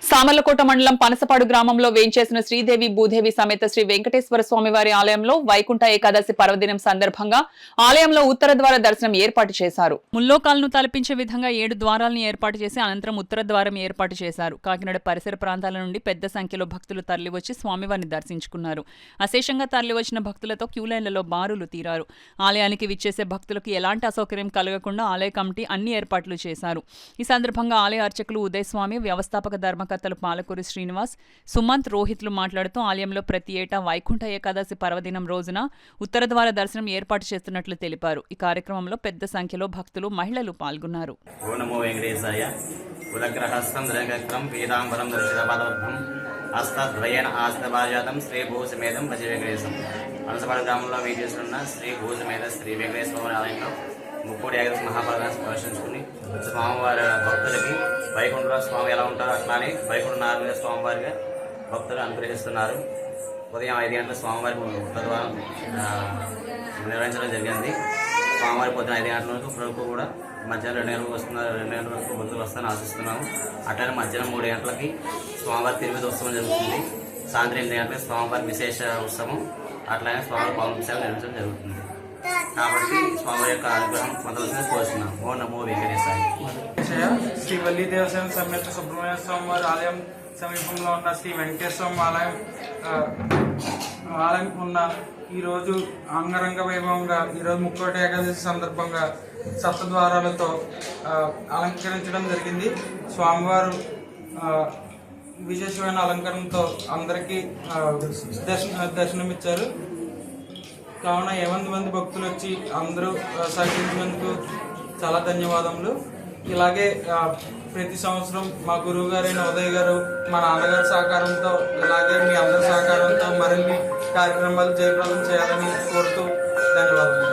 సామర్లకోట మండలం పనసపాడు గ్రామంలో వేంచేసిన శ్రీదేవి భూదేవి సమేత శ్రీ వెంకటేశ్వర స్వామివారి ఆలయంలో వైకుంఠ ఏకాదశి పర్వదినం సందర్భంగా ఆలయంలో ఉత్తర ద్వార దర్శనం ఏర్పాటు చేశారు. ముల్లోకాలను తలపించే విధంగా 7 ద్వారాలను ఏర్పాటు చేసి అనంతరం ఉత్తర ద్వారం ఏర్పాటు చేశారు. కాకినాడ పరిసర ప్రాంతాల నుండి పెద్ద సంఖ్యలో భక్తులు తరలివచ్చి స్వామివారిని దర్శించుకున్నారు. అశేషంగా తరలివచ్చిన భక్తులతో క్యూలైన్లలో బారులు తీరారు. ఆలయానికి విచ్చేసే భక్తులకు ఎలాంటి అసౌకర్యం కలగకుండా ఆలయ కమిటీ అన్ని ఏర్పాట్లు చేశారు. ఈ సందర్భంగా ఆలయ అర్చకులు ఉదయస్వామి, వ్యవస్థాపక ధర్మకర్తలు పాలకూరి శ్రీనివాస్, సుమంత్, రోహిత్లు మాట్లాడుతూ ఆలయంలో ప్రతి ఏటా వైకుంఠ ఏకాదశి పర్వదినం రోజున ఉత్తర ద్వార దర్శనం ఏర్పాటు చేస్తున్నట్లు తెలిపారు. ఈ కార్యక్రమంలో పెద్ద సంఖ్యలో భక్తులు, మహిళలు పాల్గొన్నారు. గ్రామంలో వేచేస్తున్న శ్రీ భూసమేత శ్రీ వెంకటేశ్వర ఆలయంలో ముక్కోటి ఏకాదశి మహాపర్వాన్ని ప్రదర్శించుకుని స్వామివారి భక్తులకి వైకుంఠ స్వామి ఎలా ఉంటారో అట్లానే వైకుంఠ నారాయణ స్వామివారిగా భక్తులు అనుగ్రహిస్తున్నారు. ఉదయం 5 గంటల స్వామివారికి ఉత్తరద్వారం నిర్వహించడం జరిగింది. స్వామివారి పొద్దున 5 గంటల వరకు కూడా మధ్యాహ్నం 2 గంటలకు వస్తున్నారు. 2 గంటల వరకు భక్తులు వస్తారని ఆశిస్తున్నాము. అట్లానే మధ్యాహ్నం 3 గంటలకి స్వామివారి తిరుపతి ఉత్సవం జరుగుతుంది. సాయంత్రం 8 గంటలకు స్వామివారి విశేష ఉత్సవం, అట్లానే స్వామివారి పౌర్ణమిసేవ నిర్వహించడం జరుగుతుంది. కాబట్టి స్వామి యొక్క అనుగ్రహం పొందవలసిన కోరుతున్నాం. ఓ నమో వెంకటేశాయ. శ్రీ వల్లి దేవసేన సమేత సుబ్రహ్మణ్య స్వామి వారి ఆలయం సమీపంలో ఉన్న శ్రీ వెంకటేశ్వర ఆలయం ఉన్న ఈరోజు అంగరంగ వైభవంగా ఈరోజు ముక్కోటి ఏకాదశి సందర్భంగా సప్తద్వారాలతో అలంకరించడం జరిగింది. స్వామివారు విశేషమైన అలంకరణతో అందరికీ దర్శనమిచ్చారు. కావున 8 మంది భక్తులు వచ్చి అందరూ సహకరించినందుకు చాలా ధన్యవాదములు. ఇలాగే ప్రతి సంవత్సరం మా గురువు గారైన ఉదయ్ గారు, మా నాన్నగారి సహకారంతో, ఇలాగే మీ అందరి సహకారంతో మరిన్ని కార్యక్రమాలు జయప్రదం చేయాలని కోరుతూ ధన్యవాదాలు.